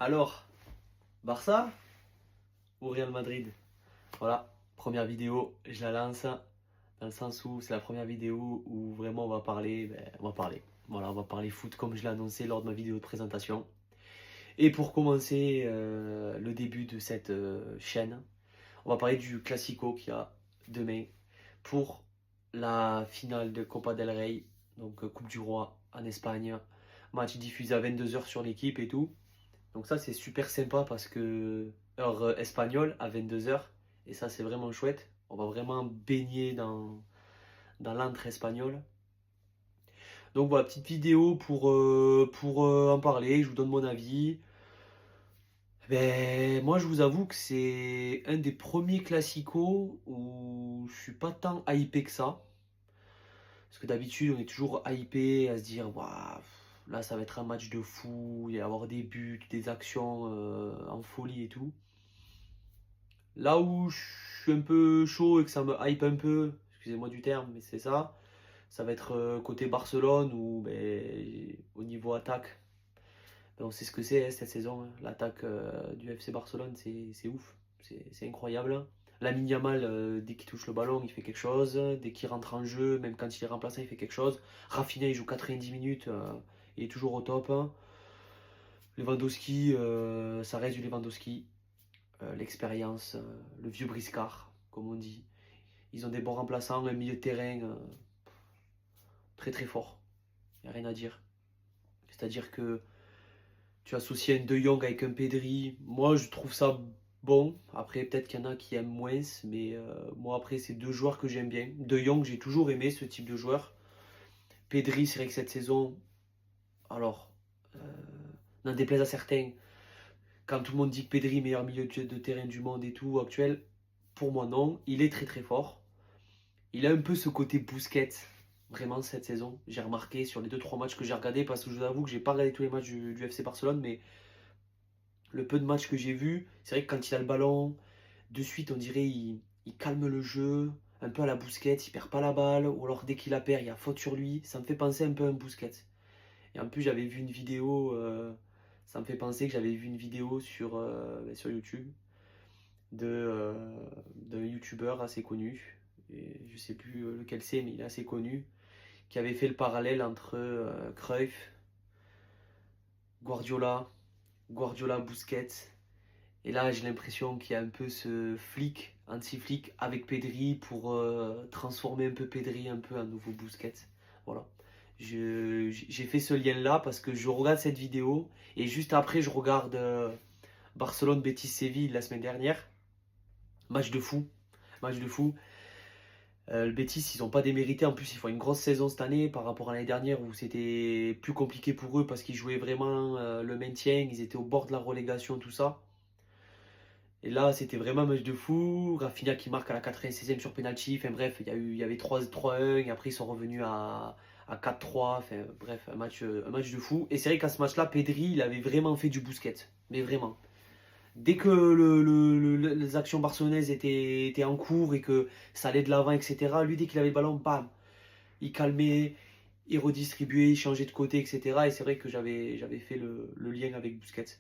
Alors, Barça ou Real Madrid? Voilà, première vidéo, je la lance dans le sens où c'est la première vidéo où vraiment on va parler. Voilà, on va parler foot comme je l'ai annoncé lors de ma vidéo de présentation. Et pour commencer le début de cette chaîne, on va parler du Classico qu'il y a demain pour la finale de Copa del Rey, donc Coupe du Roi en Espagne. Match diffusé à 22h sur l'équipe et tout. Donc ça c'est super sympa parce que heure espagnole à 22h et ça c'est vraiment chouette. On va vraiment baigner dans l'antre espagnol. Donc voilà, petite vidéo pour en parler, je vous donne mon avis. Ben, moi je vous avoue que c'est un des premiers classicos où je suis pas tant hypé que ça. Parce que d'habitude on est toujours hypé à se dire waouh, là ça va être un match de fou, il va y avoir des buts, des actions en folie et tout. Là où je suis un peu chaud et que ça me hype un peu, excusez-moi du terme, mais c'est ça, ça va être côté Barcelone où ben, au niveau attaque, ben, on sait ce que c'est cette saison, hein. L'attaque du FC Barcelone, c'est ouf, c'est incroyable. Lamine Yamal, dès qu'il touche le ballon, il fait quelque chose. Dès qu'il rentre en jeu, même quand il est remplaçant, il fait quelque chose. Rafinha, il joue 90 minutes, il est toujours au top, hein. Lewandowski, ça reste du Lewandowski. L'expérience, le vieux briscard, comme on dit. Ils ont des bons remplaçants, un milieu de terrain très très fort. Il n'y a rien à dire. C'est-à-dire que tu associes un De Jong avec un Pedri. Moi, je trouve ça bon. Après, peut-être qu'il y en a qui aiment moins. Mais moi, après, c'est deux joueurs que j'aime bien. De Jong, j'ai toujours aimé ce type de joueur. Pedri, c'est vrai que cette saison, alors, euh, n'en déplaise à certains, quand tout le monde dit que Pedri est meilleur milieu de terrain du monde et tout, actuel, pour moi, non. Il est très très fort. Il a un peu ce côté Busquets, vraiment cette saison. J'ai remarqué sur les deux trois matchs que j'ai regardés, parce que je vous avoue que j'ai pas regardé tous les matchs du FC Barcelone, mais le peu de matchs que j'ai vu, c'est vrai que quand il a le ballon, de suite on dirait il calme le jeu, un peu à la Busquets, il perd pas la balle, ou alors dès qu'il la perd, il y a faute sur lui. Ça me fait penser un peu à un Busquets. Et en plus j'avais vu une vidéo, ça me fait penser que j'avais vu une vidéo sur YouTube d'un youtubeur assez connu. Et je sais plus lequel c'est, mais il est assez connu qui avait fait le parallèle entre Cruyff, Guardiola, Guardiola, Busquets. Et là, j'ai l'impression qu'il y a un peu ce flic, anti-flic avec Pedri pour transformer un peu Pedri un peu en nouveau Busquets. Voilà. J'ai fait ce lien-là parce que je regarde cette vidéo et juste après, je regarde Barcelone-Betis-Séville la semaine dernière. Match de fou. Match de fou. Le Betis, ils n'ont pas démérité. En plus, ils font une grosse saison cette année par rapport à l'année dernière où c'était plus compliqué pour eux parce qu'ils jouaient vraiment le maintien. Ils étaient au bord de la relégation, tout ça. Et là, c'était vraiment un match de fou. Rafinha qui marque à la 96e sur penalty. Enfin bref, il y avait 3-1 et après ils sont revenus à 4-3. Enfin bref, un match de fou. Et c'est vrai qu'à ce match-là, Pedri, il avait vraiment fait du Busquets. Mais vraiment. Dès que les actions barcelonaises étaient en cours et que ça allait de l'avant, etc., lui, dès qu'il avait le ballon, bam, il calmait, il redistribuait, il changeait de côté, etc. Et c'est vrai que j'avais fait le lien avec Busquets.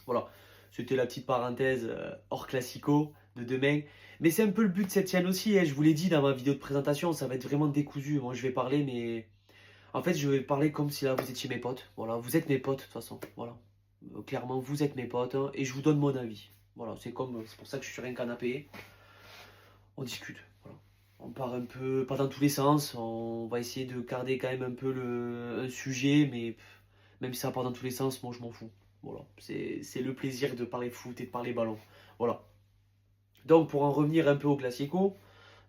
Voilà, c'était la petite parenthèse hors classico de demain. Mais c'est un peu le but de cette chaîne aussi, hein. Je vous l'ai dit dans ma vidéo de présentation, ça va être vraiment décousu. Moi, je vais parler, mais en fait, je vais parler comme si là, vous étiez mes potes. Voilà, vous êtes mes potes, de toute façon. Voilà. Clairement, vous êtes mes potes, hein, et je vous donne mon avis. Voilà, c'est pour ça que je suis sur un canapé. On discute. Voilà. On part un peu, pas dans tous les sens. On va essayer de garder quand même un peu un sujet, mais même si ça part dans tous les sens, moi je m'en fous. Voilà, c'est le plaisir de parler foot et de parler ballon. Voilà. Donc pour en revenir un peu au Classico,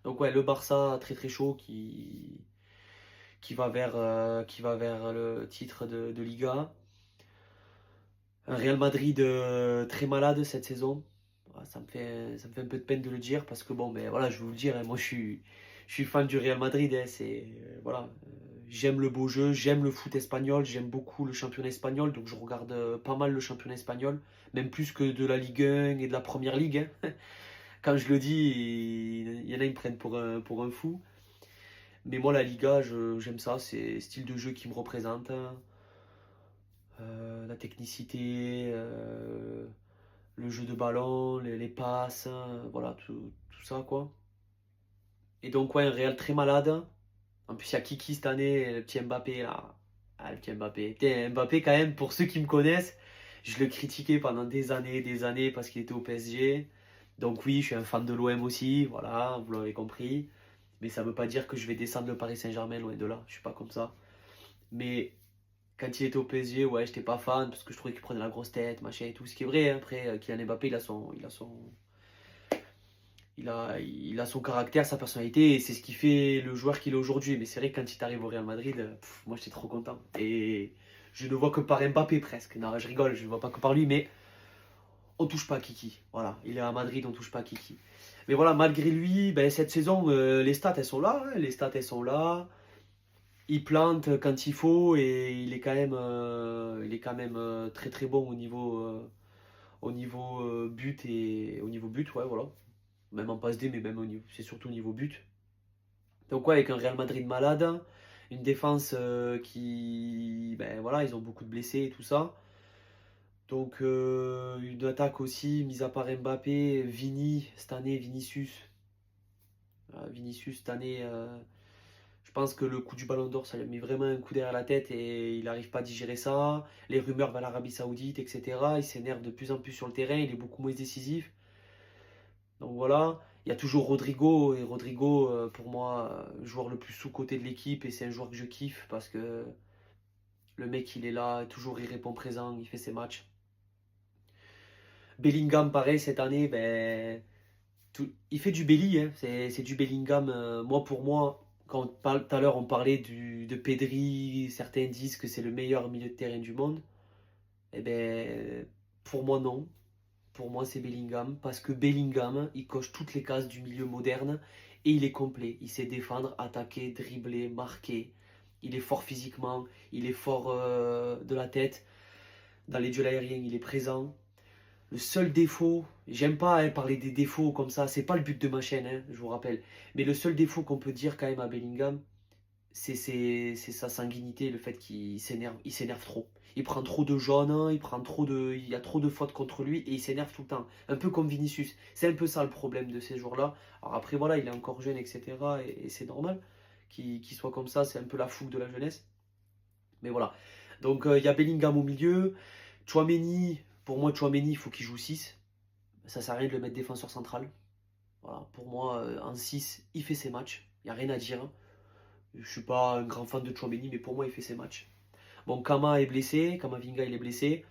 donc ouais, le Barça très très chaud qui va vers le titre de Liga. Un Real Madrid très malade cette saison. Ah, ça me fait un peu de peine de le dire parce que bon, ben voilà, je vais vous le dire, hein, moi je suis fan du Real Madrid. Hein, voilà, j'aime le beau jeu, j'aime le foot espagnol, j'aime beaucoup le championnat espagnol, donc je regarde pas mal le championnat espagnol, même plus que de la Ligue 1 et de la Première Ligue, hein. Quand je le dis, il y en a qui me prennent pour un fou. Mais moi, la Liga, j'aime ça, c'est le style de jeu qui me représente, hein. la technicité, le jeu de ballon, les passes, voilà, tout ça, quoi. Et donc, ouais, un Real très malade. En plus, il y a Kiki cette année, le petit Mbappé, là. Ah, le petit Mbappé. Putain, Mbappé, quand même, pour ceux qui me connaissent, je le critiquais pendant des années, parce qu'il était au PSG. Donc oui, je suis un fan de l'OM aussi, voilà, vous l'avez compris. Mais ça ne veut pas dire que je vais descendre le Paris Saint-Germain, loin de là. Je suis pas comme ça. Mais quand il était au PSG, ouais, j'étais pas fan, parce que je trouvais qu'il prenait la grosse tête, machin et tout. Ce qui est vrai, hein. Après, Kylian Mbappé, il a son caractère, sa personnalité, et c'est ce qui fait le joueur qu'il est aujourd'hui. Mais c'est vrai que quand il arrive au Real Madrid, moi j'étais trop content. Et je ne vois que par Mbappé presque. Non, je rigole, je ne vois pas que par lui, mais on touche pas à Kiki. Voilà, il est à Madrid, on touche pas à Kiki. Mais voilà, malgré lui, ben, cette saison, les stats elles sont là. Hein, les stats elles sont là. Il plante quand il faut et il est quand même très très bon au niveau but et au niveau but, ouais, voilà. Même en passe D, mais même au niveau, c'est surtout au niveau but. Donc ouais, avec un Real Madrid malade, une défense qui, ben voilà, ils ont beaucoup de blessés et tout ça. Donc une attaque aussi, mis à part Mbappé, cette année, Vinicius. Vinicius cette année, je pense que le coup du Ballon d'Or, ça lui a mis vraiment un coup derrière la tête et il n'arrive pas à digérer ça. Les rumeurs vers l'Arabie Saoudite, etc. Il s'énerve de plus en plus sur le terrain, il est beaucoup moins décisif. Donc voilà, il y a toujours Rodrigo, et Rodrigo, pour moi, joueur le plus sous-coté de l'équipe, et c'est un joueur que je kiffe parce que le mec, il est là, toujours il répond présent, il fait ses matchs. Bellingham, pareil, cette année, ben, il fait du Belly, hein, c'est du Bellingham. Moi, pour moi, quand tout à l'heure on parlait de Pedri, certains disent que c'est le meilleur milieu de terrain du monde. Eh ben, pour moi, non. Pour moi, c'est Bellingham. Parce que Bellingham, il coche toutes les cases du milieu moderne et il est complet. Il sait défendre, attaquer, dribbler, marquer. Il est fort physiquement, il est fort de la tête. Dans les duels aériens, il est présent. Le seul défaut, j'aime pas parler des défauts comme ça, c'est pas le but de ma chaîne, hein, je vous rappelle. Mais le seul défaut qu'on peut dire quand même à Bellingham, c'est sa sanguinité, le fait il s'énerve trop. Il prend trop de jaunes, hein, il y a trop de fautes contre lui et il s'énerve tout le temps. Un peu comme Vinicius. C'est un peu ça le problème de ces jours-là. Alors après voilà, il est encore jeune, etc. Et c'est normal qu'il soit comme ça, c'est un peu la fougue de la jeunesse. Mais voilà. Donc il y a Bellingham au milieu. Chouameni, pour moi Chouameni, il faut qu'il joue 6. Ça sert à rien de le mettre défenseur central. Voilà, pour moi, en 6, il fait ses matchs. Il n'y a rien à dire. Je suis pas un grand fan de Chouameni, mais pour moi, il fait ses matchs. Bon, Kama est blessé, Kamavinga il est blessé.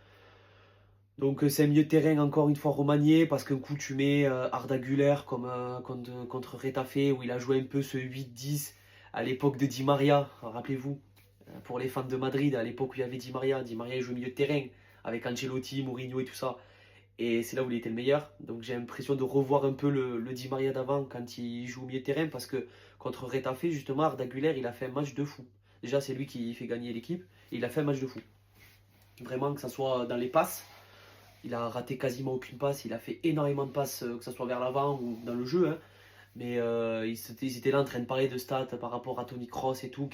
Donc c'est un milieu de terrain encore une fois remanié parce qu'un coup tu mets Arda Güler comme contre Retafe où il a joué un peu ce 8-10 à l'époque de Di Maria, rappelez-vous, pour les fans de Madrid, à l'époque où il y avait Di Maria il joue au milieu de terrain avec Ancelotti, Mourinho et tout ça. Et c'est là où il était le meilleur. Donc j'ai l'impression de revoir un peu le Di Maria d'avant quand il joue au milieu de terrain parce que contre Retafe, justement, Arda Güler, il a fait un match de fou. Déjà, c'est lui qui fait gagner l'équipe et il a fait un match de fou. Vraiment, que ce soit dans les passes, il a raté quasiment aucune passe. Il a fait énormément de passes, que ce soit vers l'avant ou dans le jeu. Hein. Mais ils étaient là en train de parler de stats par rapport à Tony Kroos et tout,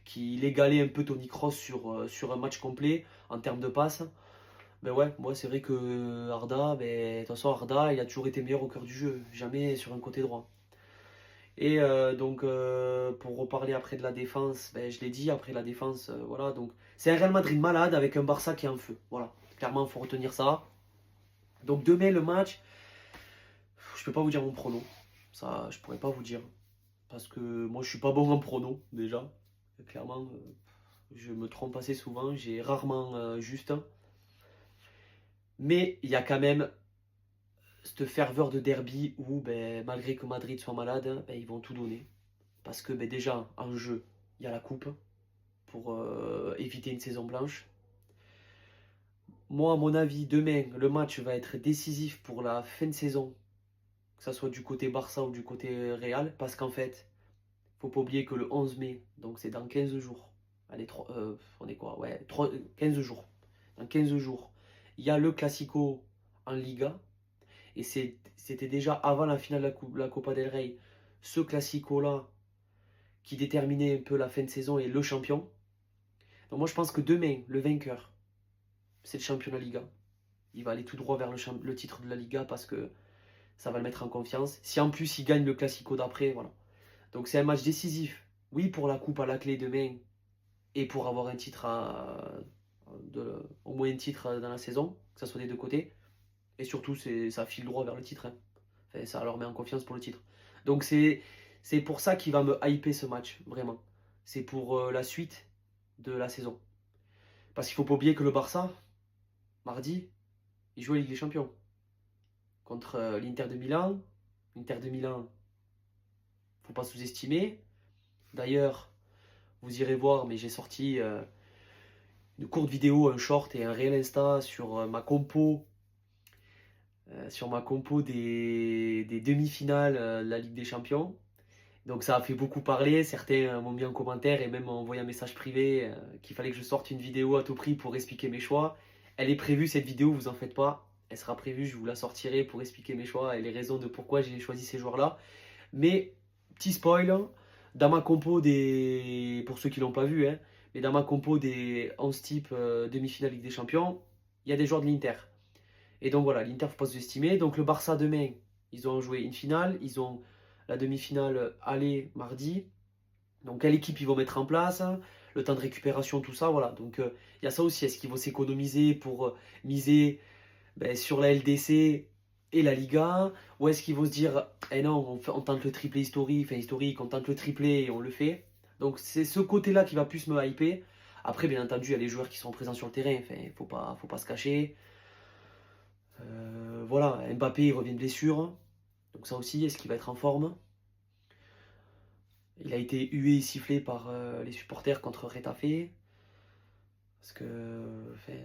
qu'il égalait un peu Tony Kroos sur un match complet en termes de passes. Ben ouais, moi c'est vrai que Arda, ben, de toute façon Arda, il a toujours été meilleur au cœur du jeu, jamais sur un côté droit. Et donc pour reparler après de la défense, ben, je l'ai dit, après la défense, voilà, donc c'est un Real Madrid malade avec un Barça qui est en feu. Voilà, clairement il faut retenir ça. Donc demain le match, je peux pas vous dire mon prono, ça je pourrais pas vous dire. Parce que moi je suis pas bon en prono déjà, clairement je me trompe assez souvent, j'ai rarement juste. Mais il y a quand même cette ferveur de derby où, ben, malgré que Madrid soit malade, ben, ils vont tout donner. Parce que ben, déjà, en jeu, il y a la coupe pour éviter une saison blanche. Moi, à mon avis, demain, le match va être décisif pour la fin de saison, que ce soit du côté Barça ou du côté Real, parce qu'en fait, faut pas oublier que le 11 mai, donc c'est dans 15 jours, allez, on est quoi, ouais, 15 jours. Dans 15 jours, il y a le Classico en Liga, et c'était déjà avant la finale de la Copa del Rey, ce Classico-là, qui déterminait un peu la fin de saison et le champion. Donc moi je pense que demain, le vainqueur, c'est le championnat Liga. Il va aller tout droit vers le titre de la Liga parce que ça va le mettre en confiance. Si en plus il gagne le Classico d'après, voilà. Donc c'est un match décisif. Oui, pour la coupe à la clé demain et pour avoir un titre au moins un titre dans la saison, que ça soit des deux côtés. Et surtout, ça file droit vers le titre, hein. Enfin, ça leur met en confiance pour le titre. Donc c'est pour ça qu'il va me hyper ce match, vraiment. C'est pour la suite de la saison. Parce qu'il ne faut pas oublier que le Barça, mardi, il joue la Ligue des Champions contre l'Inter de Milan. L'Inter de Milan, faut pas sous-estimer. D'ailleurs, vous irez voir, mais j'ai sorti une courte vidéo, un short et un réel Insta sur ma compo des demi-finales de la Ligue des Champions. Donc ça a fait beaucoup parler, certains m'ont mis en commentaire et même m'ont envoyé un message privé qu'il fallait que je sorte une vidéo à tout prix pour expliquer mes choix. Elle est prévue cette vidéo, vous en faites pas. Elle sera prévue, je vous la sortirai pour expliquer mes choix et les raisons de pourquoi j'ai choisi ces joueurs-là. Mais, petit spoil, dans ma compo pour ceux qui l'ont pas vu, hein, mais dans ma compo des 11 types demi-finale Ligue des Champions, il y a des joueurs de l'Inter. Et donc voilà, l'Inter, faut pas sous-estimer. Donc le Barça demain, ils ont joué une finale, ils ont la demi-finale aller mardi. Donc quelle équipe ils vont mettre en place, le temps de récupération, tout ça, voilà. Donc il y a ça aussi, est-ce qu'ils vont s'économiser pour miser sur la LDC et la Liga, ou est-ce qu'ils vont se dire, eh non, on tente le triplé historique, on tente le triplé et on le fait. Donc c'est ce côté-là qui va plus me hyper. Après, bien entendu, il y a les joueurs qui sont présents sur le terrain, enfin, faut pas se cacher. Voilà, Mbappé il revient de blessure, donc ça aussi, est-ce qu'il va être en forme? Il a été hué et sifflé par les supporters contre Retafe. Parce que, enfin,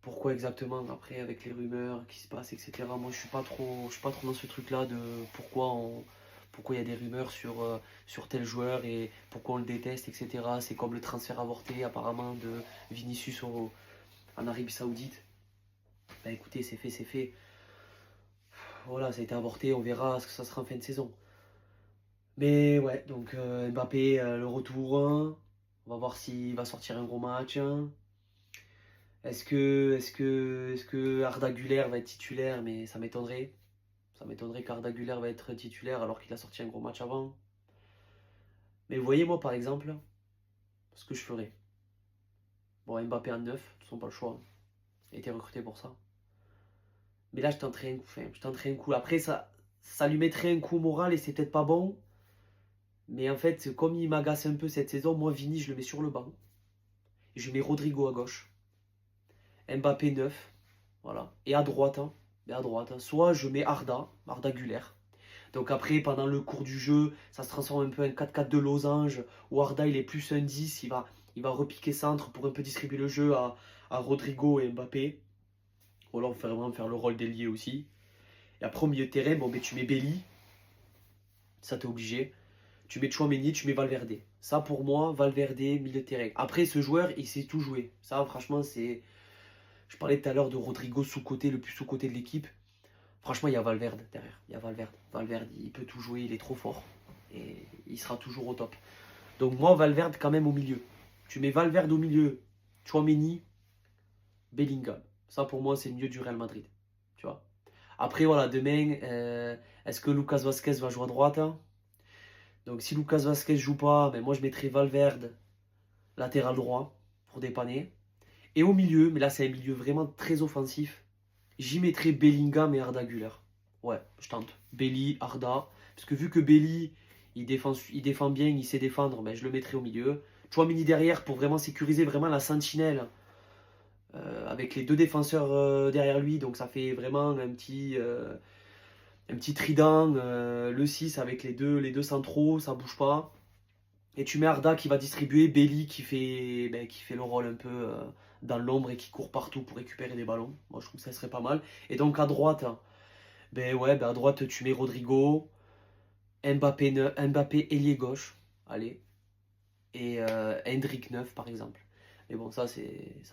pourquoi exactement après avec les rumeurs qui se passent, etc. Moi, je suis pas trop dans ce truc-là de pourquoi il y a des rumeurs sur tel joueur et pourquoi on le déteste, etc. C'est comme le transfert avorté apparemment de Vinicius en Arabie Saoudite. Ben écoutez, c'est fait, c'est fait. Voilà, ça a été avorté, on verra ce que ça sera en fin de saison. Mais ouais, donc Mbappé, le retour, hein. On va voir s'il va sortir un gros match, hein. Est-ce que Arda Güler va être titulaire? Mais ça m'étonnerait. Ça m'étonnerait qu'Arda Güler va être titulaire alors qu'il a sorti un gros match avant. Mais vous voyez, moi par exemple, ce que je ferais. Bon, Mbappé en 9, de toute façon, pas le choix. Il a été recruté pour ça. Mais là, je tenterais un coup. Enfin, je tenterais un coup. Après, ça lui mettrait un coup moral et c'est peut-être pas bon. Mais en fait, comme il m'agace un peu cette saison, moi, Vini, je le mets sur le banc. Et je mets Rodrigo à gauche. Mbappé 9. Voilà. Et à droite, soit je mets Arda Güler. Donc après, pendant le cours du jeu, ça se transforme un peu en 4-4 de losange, où Arda il est plus un 10, il va repiquer centre pour un peu distribuer le jeu à Rodrigo et Mbappé. Ou alors vraiment faire le rôle d'ailier aussi. Et après au milieu de terrain, bon, ben, tu mets Belly, ça t'es obligé. Tu mets Tchouaméni, tu mets Valverde. Ça pour moi, Valverde, milieu de terrain. Après ce joueur, il sait tout jouer. Ça franchement, c'est... Je parlais tout à l'heure de Rodrigo sous-côté, le plus sous-côté de l'équipe. Franchement, il y a Valverde derrière. Il y a Valverde. Valverde, il peut tout jouer, il est trop fort. Et il sera toujours au top. Donc moi, Valverde quand même au milieu. Tu mets Valverde au milieu, Tchouaméni, Bellingham. Ça pour moi, c'est le milieu du Real Madrid. Tu vois. Après, voilà, demain, est-ce que Lucas Vazquez va jouer à droite, hein? Donc si Lucas Vazquez joue pas, ben, moi je mettrai Valverde latéral droit pour dépanner. Et au milieu, mais là c'est un milieu vraiment très offensif, j'y mettrai Bellingham et Arda Güler. Ouais, je tente. Belly, Arda. Parce que vu que Belly, il défend bien, il sait défendre, ben je le mettrai au milieu. Chouamini derrière pour vraiment sécuriser vraiment la sentinelle. Avec les deux défenseurs derrière lui. Donc ça fait vraiment un petit trident. Le 6 avec les deux centraux, ça bouge pas. Et tu mets Arda qui va distribuer, Belly qui fait le rôle un peu dans l'ombre et qui court partout pour récupérer des ballons. Moi je trouve que ça serait pas mal. Et donc à droite, à droite tu mets Rodrigo, Mbappé ailier gauche, allez, et Hendrik 9 par exemple. Mais bon ça se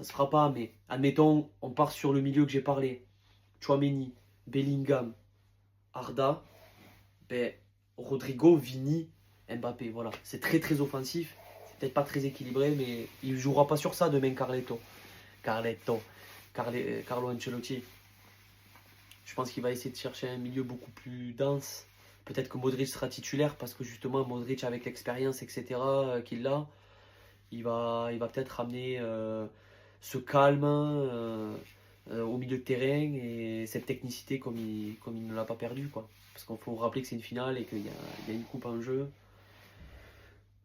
fera pas, mais admettons on part sur le milieu que j'ai parlé. Tchouaméni, Bellingham, Arda, Rodrigo, Vini, Mbappé, voilà. C'est très très offensif. C'est peut-être pas très équilibré, mais il jouera pas sur ça demain, Carletto. Carlo Ancelotti. Je pense qu'il va essayer de chercher un milieu beaucoup plus dense. Peut-être que Modric sera titulaire parce que justement Modric avec l'expérience, etc. Qu'il a, il va peut-être ramener ce calme au milieu de terrain et cette technicité comme il ne l'a pas perdu, quoi. Parce qu'il faut rappeler que c'est une finale et qu'il y a une coupe en jeu.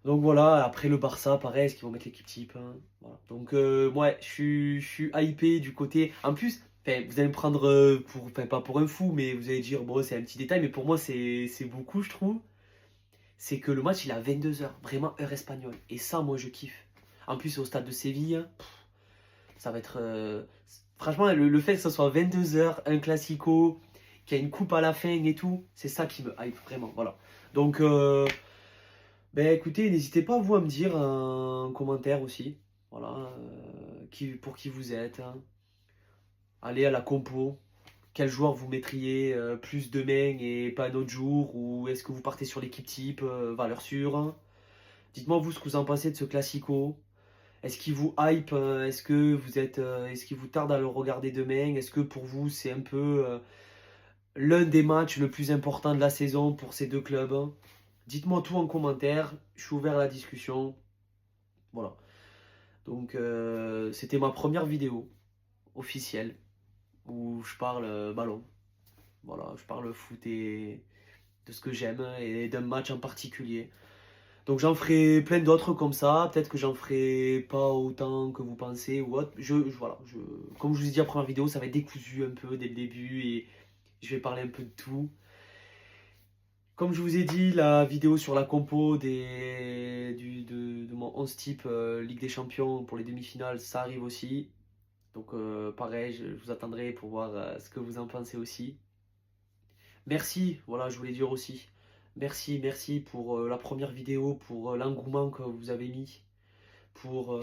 Donc voilà, après le Barça, pareil, est-ce qu'ils vont mettre l'équipe type, hein, voilà. Donc ouais, je suis hypé du côté. En plus, enfin, vous allez me prendre enfin, pas pour un fou, mais vous allez dire, bon, c'est un petit détail, mais pour moi, c'est beaucoup, je trouve. C'est que le match, il est à 22 h, vraiment heure espagnole. Et ça, moi, je kiffe. En plus, c'est au stade de Séville. Ça va être. Franchement, le fait que ce soit 22 h, un classico, qu'il y a une coupe à la fin et tout, c'est ça qui me hype vraiment. Voilà. Donc, ben écoutez, n'hésitez pas vous à me dire en commentaire aussi. Voilà. Pour qui vous êtes, hein. Allez à la compo. Quel joueur vous mettriez plus demain et pas un autre jour? Ou est-ce que vous partez sur l'équipe type, valeur sûre, hein. Dites-moi vous ce que vous en pensez de ce classico. Est-ce qu'il vous hype? Est-ce qu'il vous tarde à le regarder demain? Est-ce que pour vous c'est un peu l'un des matchs le plus important de la saison pour ces deux clubs, hein? Dites-moi tout en commentaire. Je suis ouvert à la discussion. Voilà. Donc c'était ma première vidéo officielle où je parle ballon. Voilà, je parle foot et de ce que j'aime et d'un match en particulier. Donc j'en ferai plein d'autres comme ça. Peut-être que j'en ferai pas autant que vous pensez ou autre. Voilà, comme je vous ai dit en première vidéo, ça va être décousu un peu dès le début et je vais parler un peu de tout. Comme je vous ai dit, la vidéo sur la compo de mon 11 type Ligue des Champions pour les demi-finales, ça arrive aussi. Donc pareil, je vous attendrai pour voir ce que vous en pensez aussi. Merci, voilà, je voulais dire aussi. Merci pour la première vidéo, pour l'engouement que vous avez mis, pour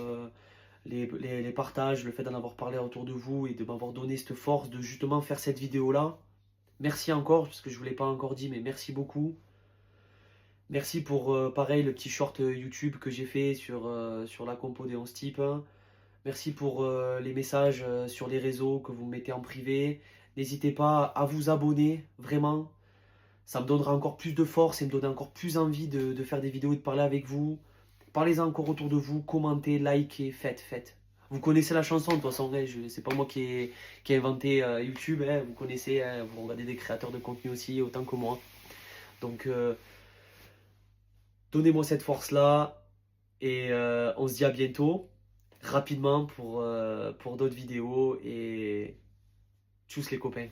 les partages, le fait d'en avoir parlé autour de vous et de m'avoir donné cette force de justement faire cette vidéo-là. Merci encore, parce que je ne vous l'ai pas encore dit, mais merci beaucoup. Merci pour, pareil, le petit short YouTube que j'ai fait sur la compo des 11 types, hein. Merci pour les messages sur les réseaux que vous mettez en privé. N'hésitez pas à vous abonner, vraiment. Ça me donnera encore plus de force et me donner encore plus envie de faire des vidéos et de parler avec vous. Parlez-en encore autour de vous, commentez, likez, faites. Vous connaissez la chanson, de toute façon, hein, c'est pas moi qui ai inventé YouTube, hein, vous connaissez, hein, vous regardez des créateurs de contenu aussi, autant que moi. Donc, donnez-moi cette force-là et on se dit à bientôt, rapidement pour d'autres vidéos et tchuss les copains.